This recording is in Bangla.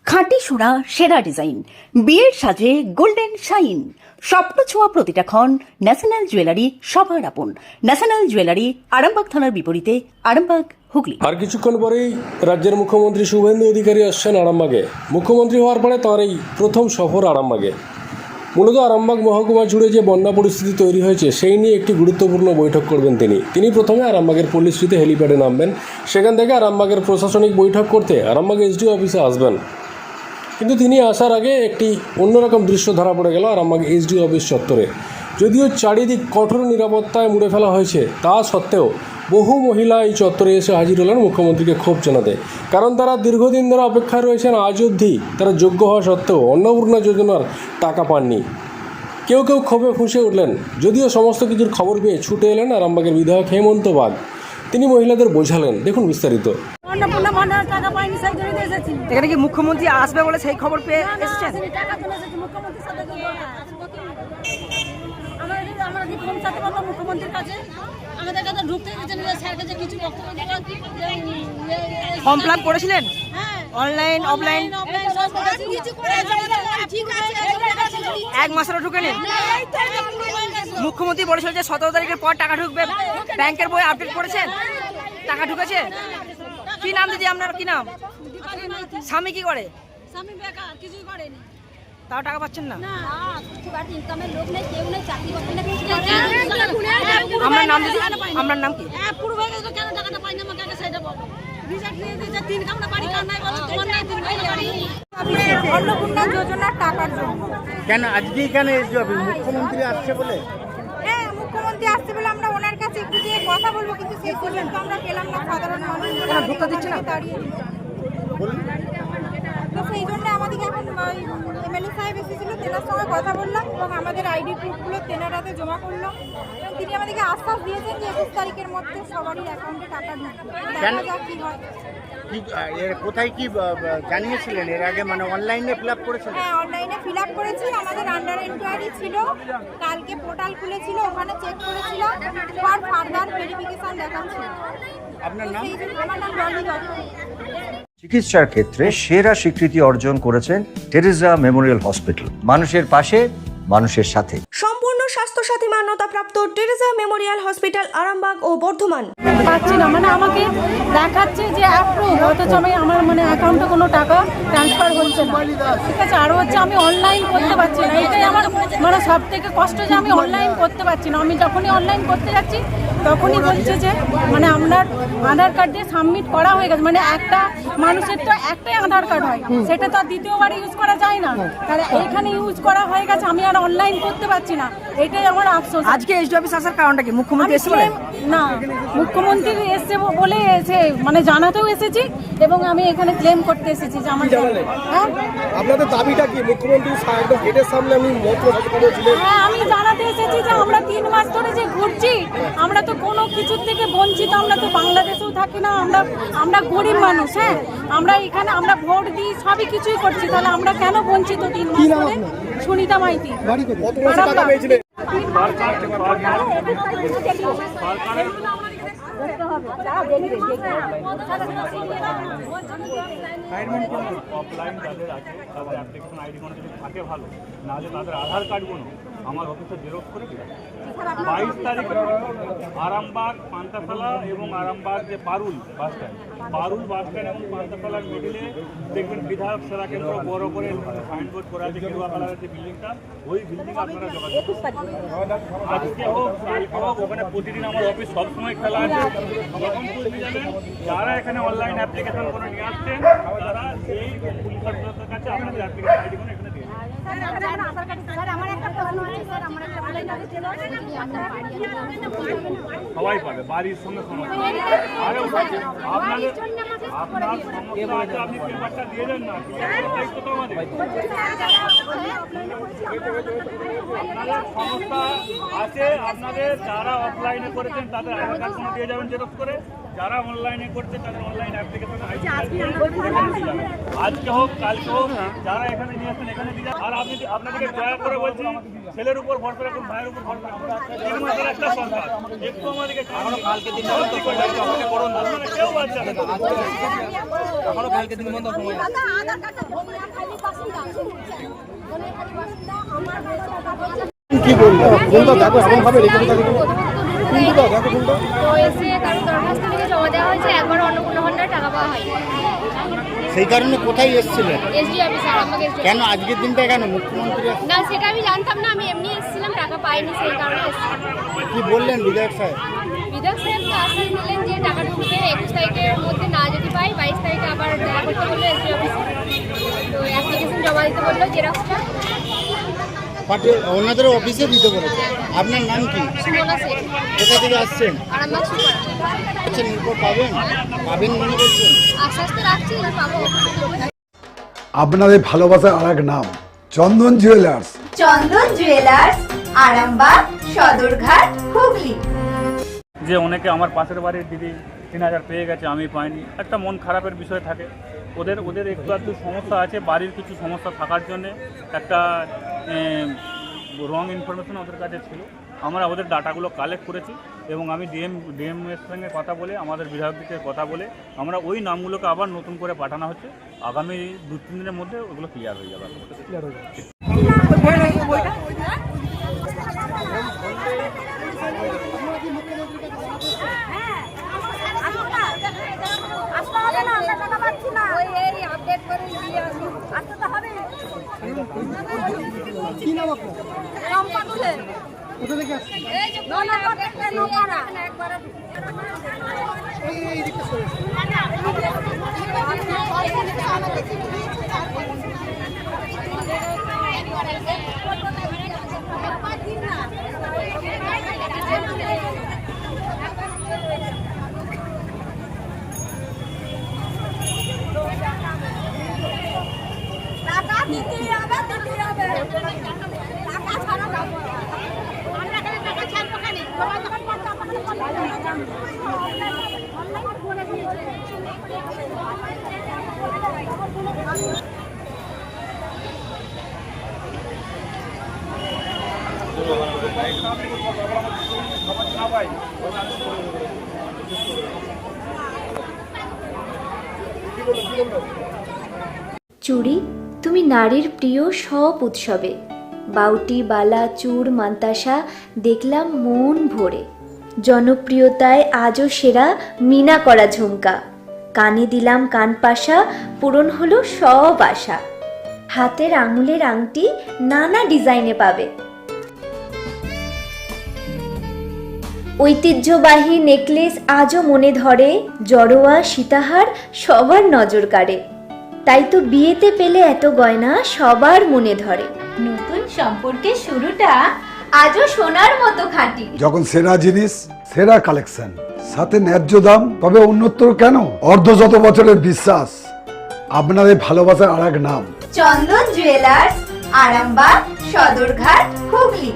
খাঁটি সোনা সেরা ডিজাইন, বিয়ের সাজে গোল্ডেন শাইন, স্বপ্ন ছোঁয়া প্রতিটা ক্ষণ। ন্যাশনাল জুয়েলারি সবার আপন। ন্যাশনাল জুয়েলারি, আরামবাগ থানার বিপরীতে, আরামবাগ, হুগলি। আর কিছুক্ষণ পরেই রাজ্যের মুখ্যমন্ত্রী শুভেন্দু অধিকারী আসছেন আরামবাগে। মুখ্যমন্ত্রী হওয়ার পরে তাঁর এই প্রথম সফর আরামবাগে। মূলত আরামবাগ মহকুমা জুড়ে যে বন্যা পরিস্থিতি তৈরি হয়েছে সেই নিয়ে একটি গুরুত্বপূর্ণ বৈঠক করবেন তিনি প্রথমে আরামবাগের পল্লীশ্রীতে হেলিপ্যাডে নামবেন। সেখান থেকে আরামবাগের প্রশাসনিক বৈঠক করতে আরামবাগ এসডিও অফিসে আসবেন। কিন্তু তিনি আসার আগে একটি অন্যরকম দৃশ্য ধরা পড়ে গেল আরামবাগ এসডিও অফিস চত্বরে। যদিও চারিদিক কঠোর নিরাপত্তায় মুড়ে ফেলা হয়েছে, তা সত্ত্বেও বহু মহিলা এই চত্বরে এসে হাজির হলেন মুখ্যমন্ত্রীকে ক্ষোভ জানাতে। কারণ তারা দীর্ঘদিন ধরে অপেক্ষায় রয়েছেন, আজ অবধি তারা যোগ্য হওয়া সত্ত্বেও অন্নপূর্ণা যোজনার টাকা পাননি। কেউ কেউ ক্ষোভে ফুঁসে উঠলেন। যদিও সমস্ত কিছুর খবর পেয়ে ছুটে এলেন আরামবাগের বিধায়ক হেমন্ত বাগ। তিনি মহিলাদের বোঝালেন, দেখুন বিস্তারিত। এখানে কি মুখ্যমন্ত্রী আসবে বলে সেই খবর পেয়ে এসেছেন? ফর্ম ফিল আপ করেছিলেন? অনলাইন অফলাইন এক মাসেরও ঢুকেনি। মুখ্যমন্ত্রী বলেছিল যে 17 তারিখের পর টাকা ঢুকবে। ব্যাংকের বই আপডেট করেছেন? টাকা ঢুকেছে? কি নাম দিদি আপনার? কি নাম? স্বামী কি করে? স্বামী বেকার, কিছুই করেনি। তাও টাকা পাচ্ছেন না? আপনার নাম দিদি? আপনার নাম কি? কেন টাকাটা পাই না আমাকে আগে সেটা বলো। রিজেক্ট দিয়ে দিয়েছে, 3 কামড়া বাড়ি কার নাই বলো, তোমার নাই 3 কামড়া বাড়ি। অন্নপূর্ণা যোজনার টাকার জন্য। কেন আজকেই কেন এসডিও অফিস? মুখ্যমন্ত্রী আসছে বলে? হ্যাঁ, মুখ্যমন্ত্রী আসছে বলে আমরা ওনার কাছে একটু গিয়ে কথা বলবো, কিন্তু সেই পর্যন্ত আমরা পেলাম না। সাধারণ মানুষ ঢুকতে দিচ্ছে না? দাঁড়িয়ে তো সেই জন্য আমাদেরকে এখন এমএলএ সাহেব এসেছিল, তেনার সঙ্গে কথা বললাম এবং আমাদের আইডি প্রুফগুলো তেনার হাতে জমা করলাম এবং তিনি আমাদেরকে আশ্বাস দিয়েছেন যে 21 তারিখের মধ্যে সবারই অ্যাকাউন্টে টাকা ঢুকবে। দেখা যাক কি হয়। কোথায় কি জানিয়েছিলেন এর আগে? মানে অনলাইনে ফিল আপ করেছিলেন? হ্যাঁ, অনলাইনে ফিল আপ করেছি। আমাদের আন্ডার এনকোয়ারি ছিল, কালকে পোর্টাল খুলেছিল, ওখানে চেক করেছিলাম, ফর ফার্দার ভেরিফিকেশন দেখাচ্ছিল। আপনার নাম? আমার নাম রনি দত্ত। চিকিৎসার ক্ষেত্রে সেরা স্বীকৃতি অর্জন করেছেন টেরেজা মেমোরিয়াল হসপিটাল। মানুষের পাশে, মানুষের সাথে। সম্পূর্ণ স্বাস্থ্যসাথী মান্যতাপ্রাপ্ত টেরেজা মেমোরিয়াল হসপিটাল, আরামবাগ ও বর্ধমান। পাচ্ছি না, মানে আমাকে দেখাচ্ছে যে অ্যাপ্রুভ, অথচ আমি আমার অ্যাকাউন্টে কোনো টাকা ট্রান্সফার হচ্ছে না। ঠিক আছে, আরও হচ্ছে আমি অনলাইন করতে পারছি না। এটাই আমার সব থেকে কষ্ট, যে আমি অনলাইন করতে পারছি না। আমি যখনই অনলাইন করতে যাচ্ছি তখনই বলছে যে আপনার আধার কার্ড দিয়ে সাবমিট করা হয়ে গেছে। একটা মানুষের তো একটাই আধার কার্ড হয়, সেটা তো আর দ্বিতীয়বার ইউজ করা যায় না। তাহলে এখানে ইউজ করা হয়ে গেছে, আমি আর অনলাইন করতে পারছি না। এটাই আমার আফসোস। আজকে এসডিও অফিস আসার কারণটা কি? মুখ্যমন্ত্রী এসে বলে? না, মুখ্যমন্ত্রী এসছে বলে জানাতেও এসেছি এবং আমি এখানে ক্লেম করতে এসেছি যে আমার হ্যাঁ। আপনাদের দাবিটা কি? মুখ্যমন্ত্রী একদম গেটের সামনে আমি হ্যাঁ, আমি জানাতে এসেছি যে আমরা 3 মাস ধরে যে ঘুরছি, আমরা তো কোনো কিছুর থেকে বঞ্চিত। আমরা তো বাংলাদেশেও থাকি না, আমরা গরিব মানুষ। হ্যাঁ, আমরা এখানে আমরা ভোট দিই, সবই কিছুই করছি, তাহলে আমরা কেন বঞ্চিত 3 মাস ধরে? সুনিতা মাইতি। অফলাইন যাদের আছে তাদের অ্যাপ্লিকেশন আইডি কোনো যদি থাকে ভালো, নাহলে তাদের আধার কার্ডগুলো আমার অফিসে জেরক্স করে দিলাম। 22 তারিখে আরামবাগ, পান্তাতলা এবং আরামবাগ যে পারুল বাস স্ট্যান্ড এবং পান্তাতলার মিডিলে দেখবেন বিধায়ক সেবা কেন্দ্র বড় করে সাইনবোর্ড করা আছে, গেরুয়া কালারের যে বিল্ডিংটা, ওই বিল্ডিং আপনারা যোগাযোগ আজকে হোক কালকে হোক, ওখানে প্রতিদিন আমার অফিস সবসময় খোলা আছে। যখন খুঁজতে যাবেন, যারা এখানে অনলাইন অ্যাপ্লিকেশন করে নিয়ে আসছেন, তারা সেই পুলিশ অফিসারদের কাছে আপনাদের অ্যাপ্লিকেশন আইডি করে এখানে দিয়ে সবাই পাবে, বাড়ির সঙ্গে সমস্যা। আরে আপনার সমস্যা আছে, আপনি পেপারটা দিয়ে দেন না, দায়িত্ব তো আমাদের। আপনাদের সমস্যা আছে, আপনাদের যারা অফলাইনে করেছেন তাদের আধার কার্ড দিয়ে যাবেন জেরক্স করে, যারা অনলাইনে করছে তাদের অনলাইন অ্যাপ্লিকেশন আজকে হোক কালকে হোক, যারা এখানে নিয়ে আসছেন এখানে দিয়ে যান। আর আপনাদেরকে দয়া করে বলছি, ছেলের উপর ভরসা রাখুন, ভাইয়ের উপর ভরসা রাখুন। 3 মাসের একটা সরকার, একটু আমাদেরকে কালকে দিন কেউ বাদ যাবে না। কি বলবো ফোনটা দেখো এমন ভাবে রেখে দিতে দেখো তো এসে কারণ দরখাস্ত লিখে জমা দেওয়া হয়েছে, একবার অন্নপূর্ণা ভান্ডার টাকা পাওয়া হয়নি। সেই কারণে কোথায় এসেছিলেন? এসডি অফিসে আমাকে কেন আজকের দিনটা কেন মুখ্যমন্ত্রী না সেটা আমি জানতাম না, আমি এমনি এসেছিলাম, টাকা পাইনি সেই কারণে এসেছিলাম। কি বললেন বিধায়ক সাহেব? বিধায়ক সাহেব তো আশ্বাস দিলেন যে টাকা ঢুকবে 21 তারিখের মধ্যে, না যদি পাই 22 তারিখে আবার দেখা করতে বললো এসডি অফিসে। তো অ্যাপ্লিকেশন জমা দিতে বললো, জেরক্সটা। ওনাদের অফিসে দিতে বলেছে। আপনার নাম কি? সুমনা শেখ। কোথা থেকে আসছেন? আরামবাগ সুপার। আচ্ছা এরপর পাবেন মনে করছেন? আশ্বাস তো রাখছি পাবো। আপনাদের ভালোবাসার আর এক নাম চন্দন জুয়েলার্স। চন্দন জুয়েলার্স, আরামবাগ, সদরঘাট, হুগলি। যে অনেকে আমার পাশের বাড়ির দিদি 3000 পেয়ে গেছে, আমি পাইনি, একটা মন খারাপের বিষয় থাকে। ওদের একটু একটু সমস্যা আছে, বাড়ির কিছু সমস্যা থাকার জন্যে একটা রং ইনফরমেশন ওদের কাছে ছিল। আমরা ওদের ডাটাগুলো কালেক্ট করেছি এবং আমি ডিএমের সঙ্গে কথা বলে, আমাদের বিধায়কদের কথা বলে আমরা ওই নামগুলোকে আবার নতুন করে পাঠানো হচ্ছে। আগামী 2-3 দিনের মধ্যে ওগুলো ক্লিয়ার হয়ে যাবে। চুড়ি তুমি নারীর প্রিয় সব উৎসবে, বাউটি, বালা, চূড়, মান্তাসা দেখলাম মন ভরে। জনপ্রিয়তায় আজও সেরা মিনা করা ঝুমকা, কানে দিলাম কানপাশা, পূরণ হলো সব আশা। হাতের আঙুলের আংটি নানা ডিজাইনে পাবে, ঐতিহ্যবাহী নেকলেস আজও মনে ধরে, জড়োয়া সীতাহার সবার নজর কাড়ে। তাই তো বিয়েতে পেলে এত গয়না সবার মনে ধরে। নতুন সম্পর্কের শুরুটা আজও সোনার মতো খাঁটি। যখন সেরা জিনিস, সেরা কালেকশন, সাথে ন্যায্য দাম, তবে উন্নতর কেন? অর্ধশত বছরের বিশ্বাস, আপনাদের ভালোবাসার আর এক নাম চন্দন জুয়েলার্স, আরামবাগ, সদরঘাট, হুগলি।